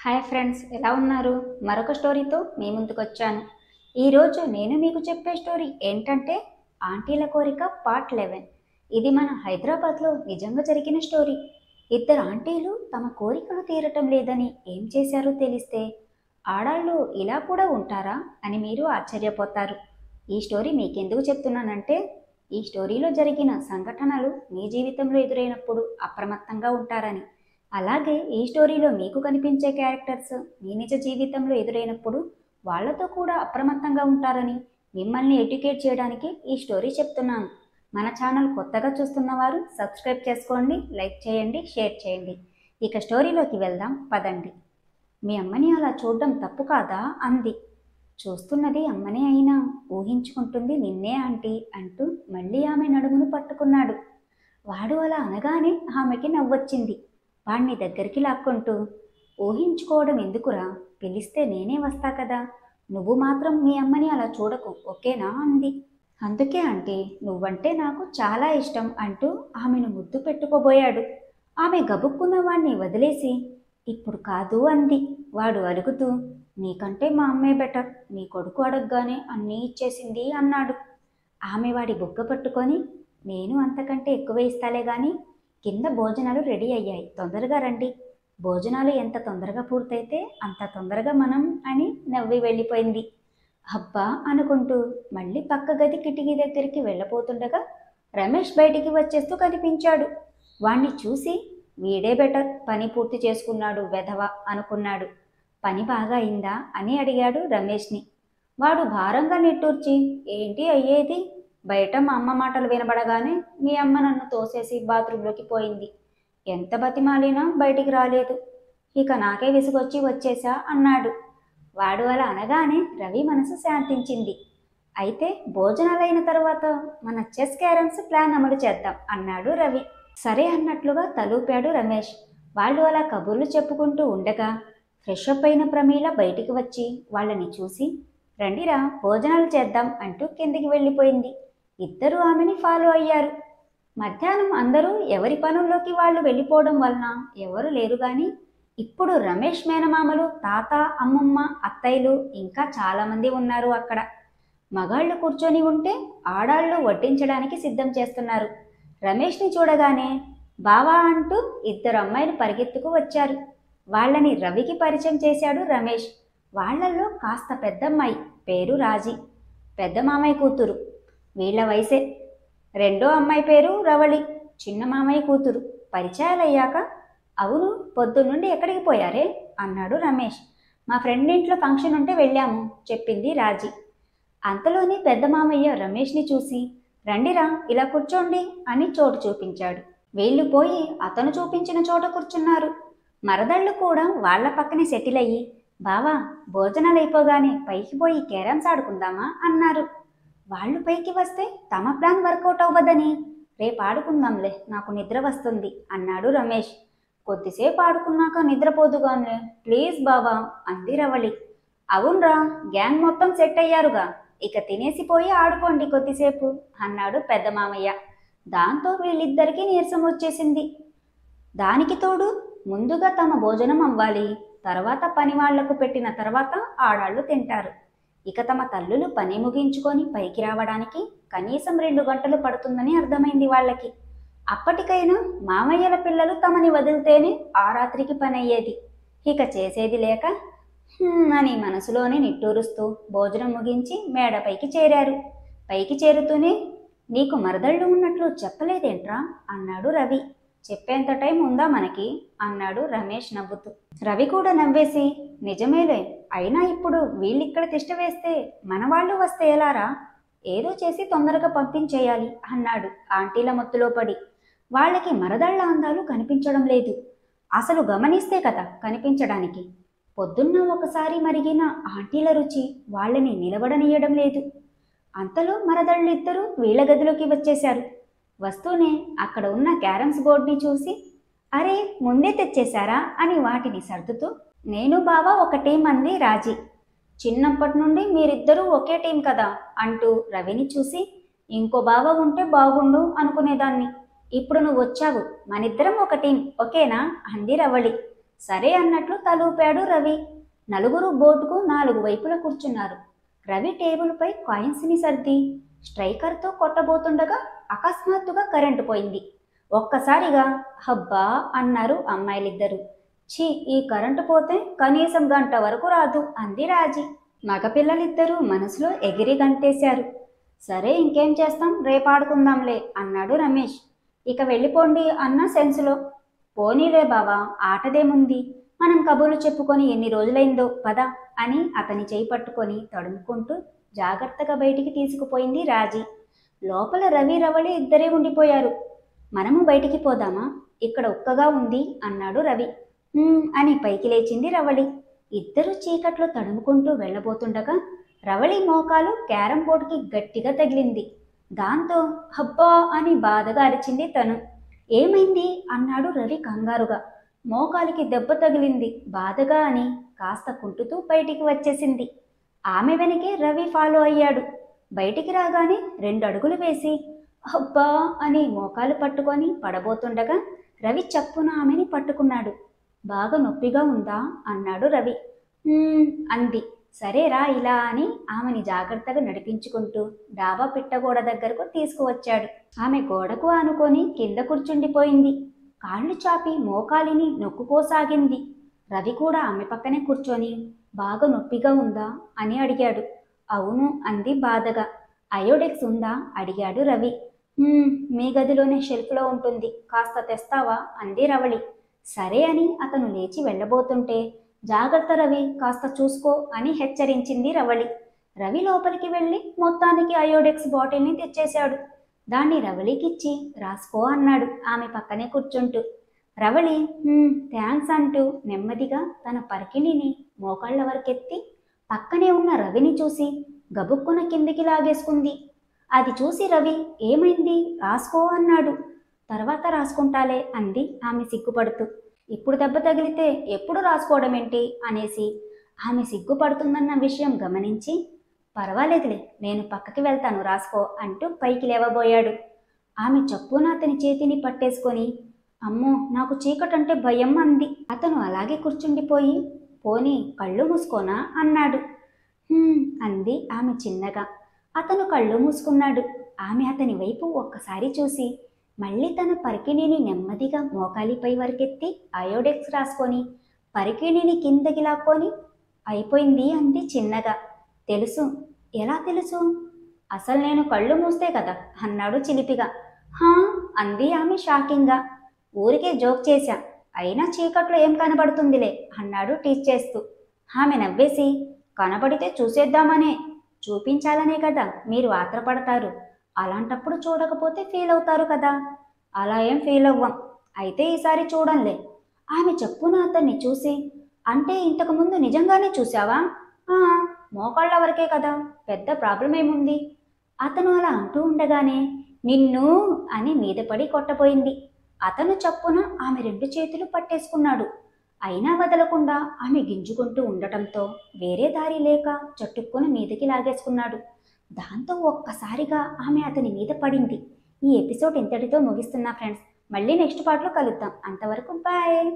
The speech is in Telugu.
హాయ్ ఫ్రెండ్స్, ఎలా ఉన్నారు? మరొక స్టోరీతో మీ ముందుకు వచ్చాను. ఈరోజు నేను మీకు చెప్పే స్టోరీ ఏంటంటే ఆంటీల కోరిక పార్ట్ 11. ఇది మన హైదరాబాద్లో నిజంగా జరిగిన స్టోరీ. ఇద్దరు ఆంటీలు తమ కోరికలు తీరటం లేదని ఏం చేశారో తెలిస్తే ఆడాళ్ళు ఇలా కూడా ఉంటారా అని మీరు ఆశ్చర్యపోతారు. ఈ స్టోరీ మీకెందుకు చెప్తున్నానంటే ఈ స్టోరీలో జరిగిన సంఘటనలు మీ జీవితంలో ఎదురైనప్పుడు అప్రమత్తంగా ఉంటారని. అలాగే ఈ స్టోరీలో మీకు కనిపించే క్యారెక్టర్స్ మీ నిజ జీవితంలో ఎదురైనప్పుడు వాళ్లతో కూడా అప్రమత్తంగా ఉంటారని మిమ్మల్ని ఎడ్యుకేట్ చేయడానికి ఈ స్టోరీ చెప్తున్నాను. మన ఛానల్ కొత్తగా చూస్తున్న వారు సబ్స్క్రైబ్ చేసుకోండి, లైక్ చేయండి, షేర్ చేయండి. ఇక స్టోరీలోకి వెళ్దాం పదండి. మీ అమ్మని అలా చూడడం తప్పు కాదా అంది. చూస్తున్నది అమ్మనే అయినా ఊహించుకుంటుంది నిన్నే ఆంటీ అంటూ మళ్ళీ ఆమె నడుమును పట్టుకున్నాడు. వాడు అలా అనగానే ఆమెకి నవ్వొచ్చింది. వాణ్ణి దగ్గరికి లాక్కుంటూ, ఊహించుకోవడం ఎందుకురా, పిలిస్తే నేనే వస్తా కదా, నువ్వు మాత్రం మీ అమ్మని అలా చూడకు, ఓకేనా అంది. అందుకే ఆంటీ, నువ్వంటే నాకు చాలా ఇష్టం అంటూ ఆమెను ముద్దు పెట్టుకోబోయాడు. ఆమె గబుక్కున్న వాణ్ణి వదిలేసి, ఇప్పుడు కాదు అంది. వాడు అలుగుతూ, నీకంటే మా అమ్మే బెటర్, నీ కొడుకు అడగగానే అన్నీ ఇచ్చేసింది అన్నాడు. ఆమె వాడి బుగ్గ పట్టుకొని, నేను అంతకంటే ఎక్కువ ఇస్తాలే గాని కింద భోజనాలు రెడీ అయ్యాయి, తొందరగా రండి, భోజనాలు ఎంత తొందరగా పూర్తయితే అంత తొందరగా మనం అని నవ్వి వెళ్ళిపోయింది. అబ్బా అనుకుంటూ మళ్ళీ పక్క గది కిటికీ దగ్గరికి వెళ్ళబోతుండగా రమేష్ బయటికి వచ్చేస్తూ కనిపించాడు. వాణ్ణి చూసి వీడే బెటర్, పని పూర్తి చేసుకున్నాడు వెధవ అనుకున్నాడు. పని బాగా అయిందా అని అడిగాడు రమేష్ని. వాడు భారంగా నిట్టూర్చి, ఏంటి అయ్యేది, బయట మా అమ్మ మాటలు వినబడగానే మీ అమ్మ నన్ను తోసేసి బాత్రూంలోకి పోయింది, ఎంత బతిమాలినా బయటికి రాలేదు, ఇక నాకే విసుగొచ్చి వచ్చేసా అన్నాడు. వాడు అలా అనగానే రవి మనసు శాంతించింది. అయితే భోజనాలైన తర్వాత మన చెస్ క్యారమ్స్ ప్లాన్ అమలు చేద్దాం అన్నాడు రవి. సరే అన్నట్లుగా తలూపాడు రమేష్. వాళ్ళు అలా కబుర్లు చెప్పుకుంటూ ఉండగా ఫ్రెష్ అప్ అయిన ప్రమీల బయటికి వచ్చి వాళ్ళని చూసి, రండిరా భోజనాలు చేద్దాం అంటూ కిందికి వెళ్ళిపోయింది. ఇద్దరూ ఆమెని ఫాలో అయ్యారు. మధ్యాహ్నం అందరూ ఎవరి పనుల్లోకి వాళ్ళు వెళ్ళిపోవడం వలన ఎవరు లేరు గాని ఇప్పుడు రమేష్ మేనమామలు, తాత, అమ్మమ్మ, అత్తయ్యలు ఇంకా చాలామంది ఉన్నారు అక్కడ. మగాళ్ళు కూర్చొని ఉంటే ఆడాళ్ళు వడ్డించడానికి సిద్ధం చేస్తున్నారు. రమేష్ని చూడగానే బావా అంటూ ఇద్దరు అమ్మాయిలు పరిగెత్తుకు వచ్చారు. వాళ్ళని రవికి పరిచయం చేశాడు రమేష్. వాళ్లల్లో కాస్త పెద్దమ్మాయి, పేరు రాజీ, పెద్ద మామయ్య కూతురు, వీళ్ల వయసే. రెండో అమ్మాయి పేరు రవళి, చిన్న మామయ్య కూతురు. పరిచయాలయ్యాక, అవును పొద్దున్నుండి ఎక్కడికి పోయారే అన్నాడు రమేష్. మా ఫ్రెండ్ ఇంట్లో ఫంక్షన్ ఉంటే వెళ్ళాము చెప్పింది రాజీ. అంతలోనే పెద్ద మామయ్య రమేష్ని చూసి, రండిరా ఇలా కూర్చోండి అని చోటు చూపించాడు. వీళ్ళు పోయి అతను చూపించిన చోట కూర్చున్నారు. మరదళ్ళు కూడా వాళ్ల పక్కనే సెటిల్ అయ్యి, బావా భోజనాలు అయిపోగానే పైకి పోయి క్యారమ్స్ ఆడుకుందామా అన్నారు. వాళ్ళు పైకి వస్తే తమ ప్లాన్ వర్కౌట్ అవ్వదని, రేపు ఆడుకుందాంలే, నాకు నిద్ర వస్తుంది అన్నాడు రమేష్. కొద్దిసేపు ఆడుకున్నాక నిద్రపోదుగానే ప్లీజ్ బావా అంది రవళి. అవునరా, గ్యాంగ్ మొత్తం సెట్ అయ్యారుగా, ఇక తినేసిపోయి ఆడుకోండి కొద్దిసేపు అన్నాడు పెద్ద మామయ్య. దాంతో వీళ్ళిద్దరికీ నీరసం వచ్చేసింది. దానికి తోడు ముందుగా తమ భోజనం అవ్వాలి, తర్వాత పని వాళ్లకు పెట్టిన తర్వాత ఆడాళ్ళు తింటారు. ఇక తమ తల్లులు పని ముగించుకొని పైకి రావడానికి కనీసం 2 గంటలు పడుతుందని అర్థమైంది వాళ్ళకి. అప్పటికైనా మామయ్యల పిల్లలు తమని వదిలితేనే ఆ రాత్రికి పని అయ్యేది. ఇక చేసేది లేక అని మనసులోనే నిట్టూరుస్తూ భోజనం ముగించి మేడపైకి చేరారు. పైకి చేరుతూనే, నీకు మరదళ్ళు ఉన్నట్లు చెప్పలేదేంట్రా అన్నాడు రవి. చెప్పేంత టైం ఉందా మనకి అన్నాడు రమేష్ నవ్వుతూ. రవి కూడా నవ్వేసి, నిజమేలే, అయినా ఇప్పుడు వీళ్ళిక్కడ తిష్ట వేస్తే మన వాళ్ళు వస్తే ఎలారా, ఏదో చేసి తొందరగా పంపించేయాలి అన్నాడు ఆంటీల మత్తులో పడి. వాళ్ళకి మరదళ్ల అందాలు కనిపించడం లేదు. అసలు గమనిస్తే కదా కనిపించడానికి. పొద్దున్న ఒకసారి మరిగిన ఆంటీల రుచి వాళ్ళని నిలబడనీయడం లేదు. అంతలో మరదళ్ళిద్దరూ వీళ్ల గదిలోకి వచ్చేశారు. వస్తూనే అక్కడ ఉన్న క్యారమ్స్ బోర్డుని చూసి, అరే ముందే తెచ్చేశారా అని వాటిని సర్దుతూ, నేను బావా ఒక టీం అంది రాజీ. చిన్నప్పటి నుండి మీరిద్దరూ ఒకే టీం కదా అంటూ రవిని చూసి, ఇంకో బావ ఉంటే బాగుండు అనుకునేదాన్ని, ఇప్పుడు నువ్వు వచ్చావు, మనిద్దరం ఒక టీం ఓకేనా అంది రవళి. సరే అన్నట్లు తలూపాడు రవి. నలుగురు బోటుకు 4 వైపులా కూర్చున్నారు. రవి టేబుల్పై కాయిన్స్ని సర్ది స్ట్రైకర్తో కొట్టబోతుండగా అకస్మాత్తుగా కరెంటు పోయింది. ఒక్కసారిగా హబ్బా అన్నారు అమ్మాయిలిద్దరూ. ఛీ, ఈ కరెంటు పోతే కనీసం గంట వరకు రాదు అంది రాజీ. మగపిల్లలిద్దరూ మనసులో ఎగిరి గంతేశారు. సరే ఇంకేం చేస్తాం, రేపాడుకుందాంలే అన్నాడు రమేష్. ఇక వెళ్ళిపోండి అన్న సెన్సులో. పోనీలే బావా, ఆటదేముంది, మనం కబుర్లు చెప్పుకొని ఎన్ని రోజులైందో పద అని అతని చేయి పట్టుకొని తడుముకుంటూ జాగ్రత్తగా బయటికి తీసుకుపోయింది రాజీ. లోపల రవి రవళి ఇద్దరే ఉండిపోయారు. మనము బయటికి పోదామా, ఇక్కడ ఉక్కగా ఉంది అన్నాడు రవి. అని పైకి లేచింది రవళి. ఇద్దరు చీకట్లో తడుముకుంటూ వెళ్ళబోతుండగా రవళి మోకాలు క్యారం బోర్డుకి గట్టిగా తగిలింది. దాంతో హబ్బా అని బాధగా అరిచింది తను. ఏమైంది అన్నాడు రవి కంగారుగా. మోకాలికి దెబ్బ తగిలింది బాధగా అని కాస్త కుంటుతూ బయటికి వచ్చేసింది. ఆమె వెనకే రవి ఫాలో అయ్యాడు. బయటికి రాగానే 2 అడుగులు వేసి అబ్బా అని మోకాలు పట్టుకొని పడబోతుండగా రవి చప్పున ఆమెని పట్టుకున్నాడు. బాగా నొప్పిగా ఉందా అన్నాడు రవి. అంది. సరేరా ఇలా అని ఆమెని జాగ్రత్తగా నడిపించుకుంటూ డాబా పిట్టగోడ దగ్గరకు తీసుకువచ్చాడు. ఆమె గోడకు ఆనుకొని కింద కూర్చుండిపోయింది. కాళ్ళు చాపి మోకాలిని నొక్కుకోసాగింది. రవి కూడా ఆమె పక్కనే కూర్చొని బాగా నొప్పిగా ఉందా అని అడిగాడు. అవును అంది బాధగా. అయోడెక్స్ ఉందా అడిగాడు రవి. మీ గదిలోనే షెల్ఫ్లో ఉంటుంది, కాస్త తెస్తావా అంది రవళి. సరే అని అతను లేచి వెళ్ళబోతుంటే జాగ్రత్త రవి, కాస్త చూసుకో అని హెచ్చరించింది రవళి. రవి లోపలికి వెళ్ళి మొత్తానికి అయోడెక్స్ బాటిల్ని తెచ్చేశాడు. దాన్ని రవళికిచ్చి రాసుకో అన్నాడు ఆమె పక్కనే కూర్చుంటూ. రవళి థ్యాంక్స్ అంటూ నెమ్మదిగా తన పరికిణిని మోకాళ్ల వరకెత్తి పక్కనే ఉన్న రవిని చూసి గబుక్కున కిందికి లాగేసుకుంది. అది చూసి రవి ఏమైంది రాసుకో అన్నాడు. తర్వాత రాసుకుంటాలే అంది ఆమె సిగ్గుపడుతూ. ఇప్పుడు దెబ్బ తగిలితే ఎప్పుడు రాసుకోవడం ఏంటి అనేసి ఆమె సిగ్గుపడుతుందన్న విషయం గమనించి పర్వాలేదులే, నేను పక్కకి వెళ్తాను రాసుకో అంటూ పైకి లేవబోయాడు. ఆమె చప్పున అతని చేతిని పట్టేసుకొని అమ్మో నాకు చీకటంటే భయం అంది. అతను అలాగే కూర్చుండిపోయి పోనీ కళ్ళు మూసుకోనా అన్నాడు. అంది ఆమె చిన్నగా. అతను కళ్ళు మూసుకున్నాడు. ఆమె అతని వైపు ఒక్కసారి చూసి మళ్ళీ తన పరికిణిని నెమ్మదిగా మోకాలిపై వరకెత్తి అయోడెక్స్ రాసుకొని పరికిణిని కిందకి లాక్కొని అయిపోయింది అంది చిన్నగా. తెలుసు. ఎలా తెలుసు? అసలు నేను కళ్ళు మూస్తే కదా అన్నాడు చిలిపిగా. హా అంది ఆమె షాకింగ్గా. ఊరికే జోక్ చేశా, అయినా చీకట్లో ఏం కనబడుతుందిలే అన్నాడు టీచ్ చేస్తూ. ఆమె నవ్వేసి కనబడితే చూసేద్దామనే, చూపించాలనే కదా మీరు ఆత్రపడతారు, అలాంటప్పుడు చూడకపోతే ఫీల్ అవుతారు కదా. అలా ఏం ఫీల్ అవ్వం, అయితే ఈసారి చూడంలే. ఆమె చెప్పున అతన్ని చూసి అంటే ఇంతకుముందు నిజంగానే చూసావా? మోకాళ్ళ వరకే కదా, పెద్ద ప్రాబ్లం ఏముంది. అతను అలా అంటూ ఉండగానే నిన్ను అని మీద పడి కొట్టబోయింది. అతను చప్పున ఆమె 2 చేతులు పట్టేసుకున్నాడు. అయినా వదలకుండా ఆమె గింజుకుంటూ ఉండటంతో వేరే దారి లేక చట్టుక్కుని మీదకి లాగేసుకున్నాడు. దాంతో ఒక్కసారిగా ఆమె అతని మీద పడింది. ఈ ఎపిసోడ్ ఇంతటితో ముగిస్తున్నా ఫ్రెండ్స్. మళ్ళీ నెక్స్ట్ పార్ట్లో కలుద్దాం. అంతవరకు బాయ్.